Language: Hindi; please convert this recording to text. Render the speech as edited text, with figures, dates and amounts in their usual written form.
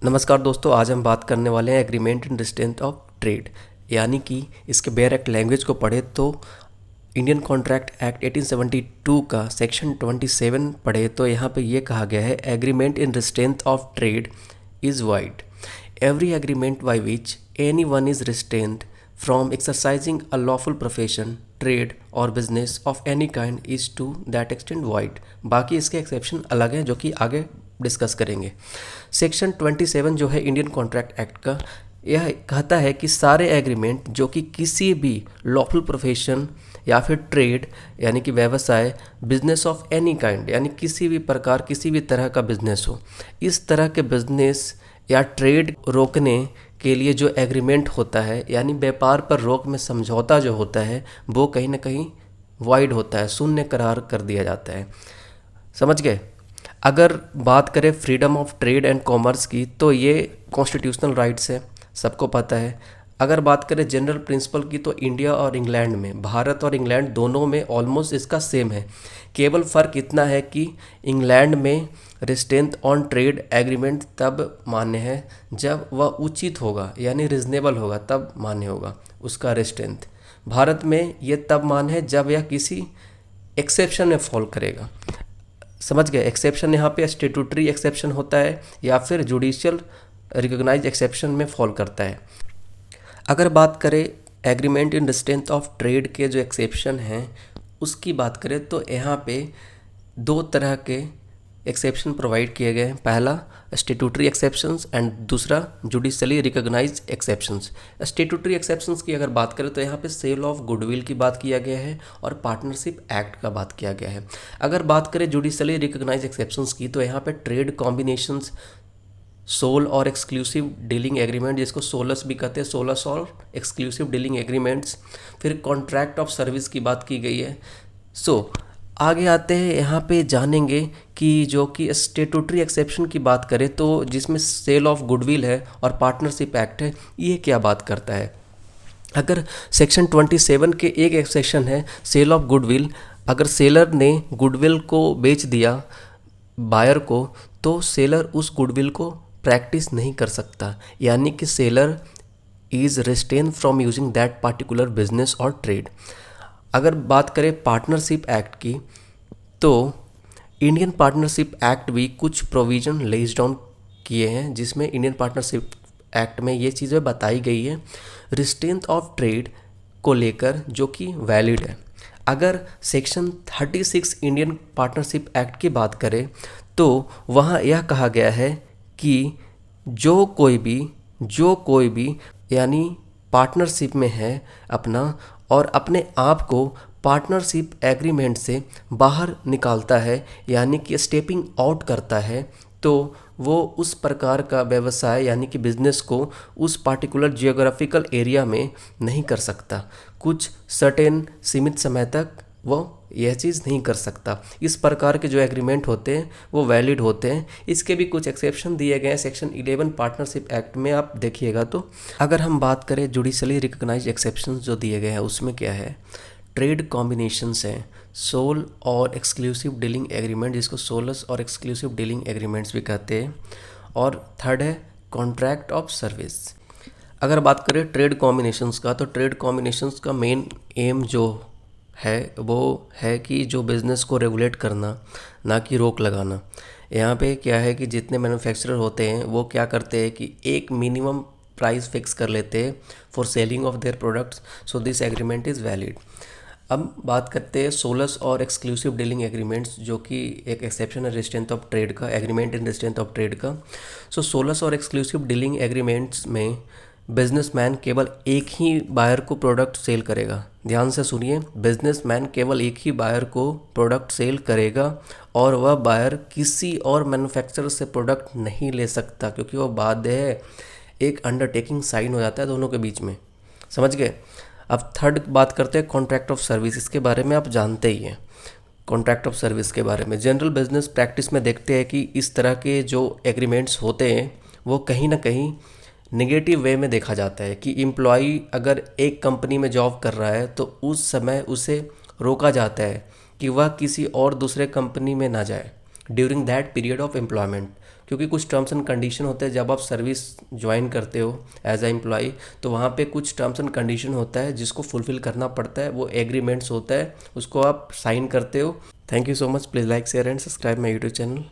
नमस्कार दोस्तों, आज हम बात करने वाले हैं agreement in distance of trade, यानी कि इसके बेयर एक्ट लैंग्वेज को पढ़े तो इंडियन कॉन्ट्रैक्ट एक्ट 1872 का सेक्शन 27 पढ़े तो यहाँ पे ये कहा गया है, agreement in distance of trade is void every agreement by which any one is restrained from exercising a lawful profession trade और business of any kind is to that extent void. बाकी इसके एक्सेप्शन अलग हैं जो कि आगे डिस्कस करेंगे। सेक्शन 27 जो है इंडियन कॉन्ट्रैक्ट एक्ट का, यह कहता है कि सारे एग्रीमेंट जो कि किसी भी लॉफुल प्रोफेशन या फिर ट्रेड यानी कि व्यवसाय, बिजनेस ऑफ एनी काइंड यानी किसी भी प्रकार किसी भी तरह का बिजनेस हो, इस तरह के बिजनेस या ट्रेड रोकने के लिए जो एग्रीमेंट होता है यानी व्यापार पर रोक में समझौता जो होता है वो कहीं ना कहीं वाइड होता है, शून्य करार कर दिया जाता है। समझ गए? अगर बात करें freedom of trade and commerce की तो ये कॉन्स्टिट्यूशनल राइट्स है, सबको पता है। अगर बात करें जनरल प्रिंसिपल की तो इंडिया और इंग्लैंड में, भारत और इंग्लैंड दोनों में ऑलमोस्ट इसका सेम है। केवल फ़र्क इतना है कि इंग्लैंड में रिस्ट्रेंट ऑन ट्रेड एग्रीमेंट तब मान्य है जब वह उचित होगा यानी रिजनेबल होगा, तब मान्य होगा उसका रिस्ट्रेंट। भारत में ये तब मान्य है जब यह किसी एक्सेप्शन में फॉल करेगा। समझ गए? एक्सेप्शन यहाँ पे स्टेटूटरी एक्सेप्शन होता है या फिर जुडिशियल रिकॉग्नाइज एक्सेप्शन में फॉल करता है। अगर बात करें agreement in distance of trade के जो एक्सेप्शन हैं उसकी बात करें तो यहाँ पे दो तरह के एक्सेप्शन प्रोवाइड किए गए हैं। पहला स्टेटूटरी एक्सेप्शंस एंड दूसरा judicially recognise exceptions. Statutory exceptions की अगर बात करें तो यहाँ पे सेल ऑफ गुडविल की बात किया गया है और पार्टनरशिप एक्ट का बात किया गया है। अगर बात करें जुडिशली रिकॉग्नाइज एक्सेप्शंस की तो यहाँ पे ट्रेड कॉम्बिनेशंस, सोल और एक्सक्लूसिव डीलिंग एग्रीमेंट जिसको सोलस भी कहते हैं, सोलस और एक्सक्लूसिव डीलिंग एग्रीमेंट्स, फिर कॉन्ट्रैक्ट ऑफ सर्विस की बात की गई है। आगे आते हैं, यहाँ पे जानेंगे कि जो कि स्टेटूटरी एक्सेप्शन की बात करें तो जिसमें सेल ऑफ गुडविल है और पार्टनरशिप एक्ट है, ये क्या बात करता है। अगर सेक्शन 27 के एक सेक्शन है सेल ऑफ गुडविल, अगर सेलर ने गुडविल को बेच दिया बायर को तो सेलर उस गुडविल को प्रैक्टिस नहीं कर सकता, यानी कि seller is restrain from using that particular business और ट्रेड। अगर बात करें पार्टनरशिप एक्ट की तो इंडियन पार्टनरशिप एक्ट भी कुछ प्रोविज़न लेज डाउन किए हैं जिसमें इंडियन पार्टनरशिप एक्ट में ये चीज़ें बताई गई है रिस्ट्रेंट ऑफ ट्रेड को लेकर जो कि वैलिड है। अगर सेक्शन 36 इंडियन पार्टनरशिप एक्ट की बात करें तो वहाँ यह कहा गया है कि जो कोई भी यानी पार्टनरशिप में है अपना और अपने आप को पार्टनरशिप एग्रीमेंट से बाहर निकालता है यानी कि स्टेपिंग आउट करता है, तो वो उस प्रकार का व्यवसाय यानी कि बिजनेस को उस पार्टिकुलर जियोग्राफिकल एरिया में नहीं कर सकता। कुछ सर्टेन सीमित समय तक वो यह चीज़ नहीं कर सकता। इस प्रकार के जो एग्रीमेंट होते हैं वो वैलिड होते हैं। इसके भी कुछ एक्सेप्शन दिए गए हैं सेक्शन 11 पार्टनरशिप एक्ट में, आप देखिएगा। तो अगर हम बात करें जुडिशली रिकॉग्नाइज एक्सेप्शंस जो दिए गए हैं उसमें क्या है, ट्रेड कॉम्बिनेशंस हैं, सोल और एक्सक्लूसिव डीलिंग एग्रीमेंट जिसको सोलस और एक्सक्लूसिव डीलिंग एग्रीमेंट्स भी कहते हैं, और थर्ड है कॉन्ट्रैक्ट ऑफ सर्विस। अगर बात करें ट्रेड कॉम्बिनेशंस का तो ट्रेड कॉम्बिनेशंस का मेन एम जो है वो है कि जो बिज़नेस को रेगुलेट करना, ना कि रोक लगाना। यहाँ पे क्या है कि जितने मैन्युफैक्चरर होते हैं वो क्या करते हैं कि एक मिनिमम प्राइस फिक्स कर लेते हैं for selling of their products, so this agreement is valid. अब बात करते हैं सोलस और एक्सक्लूसिव डीलिंग एग्रीमेंट्स जो कि एक एक्सेप्शन है रिस्ट्रेंट ऑफ ट्रेड का, agreement in restraint of trade का। सोलस और एक्सक्लूसिव डीलिंग एग्रीमेंट्स में बिजनेसमैन केवल एक ही बायर को प्रोडक्ट सेल करेगा। ध्यान से सुनिए, बिजनेसमैन केवल एक ही बायर को प्रोडक्ट सेल करेगा और वह बायर किसी और मैन्युफैक्चरर से प्रोडक्ट नहीं ले सकता, क्योंकि वह बाध्य है, एक अंडरटेकिंग साइन हो जाता है दोनों के बीच में। समझ गए? अब थर्ड बात करते हैं कॉन्ट्रैक्ट ऑफ सर्विस। इसके बारे में आप जानते ही हैं। कॉन्ट्रैक्ट ऑफ सर्विस के बारे में जनरल बिजनेस प्रैक्टिस में देखते हैं कि इस तरह के जो एग्रीमेंट्स होते हैं वो कहीं ना कहीं नेगेटिव वे में देखा जाता है कि एम्प्लॉई अगर एक कंपनी में जॉब कर रहा है तो उस समय उसे रोका जाता है कि वह किसी और दूसरे कंपनी में ना जाए during that period of employment, क्योंकि कुछ टर्म्स एंड कंडीशन होते हैं जब आप सर्विस ज्वाइन करते हो एज ए एम्प्लॉय, तो वहाँ पे कुछ टर्म्स एंड कंडीशन होता है जिसको फुलफिल करना पड़ता है, वो एग्रीमेंट्स होता है, उसको आप साइन करते हो। Thank you so much, please like share and subscribe my YouTube channel.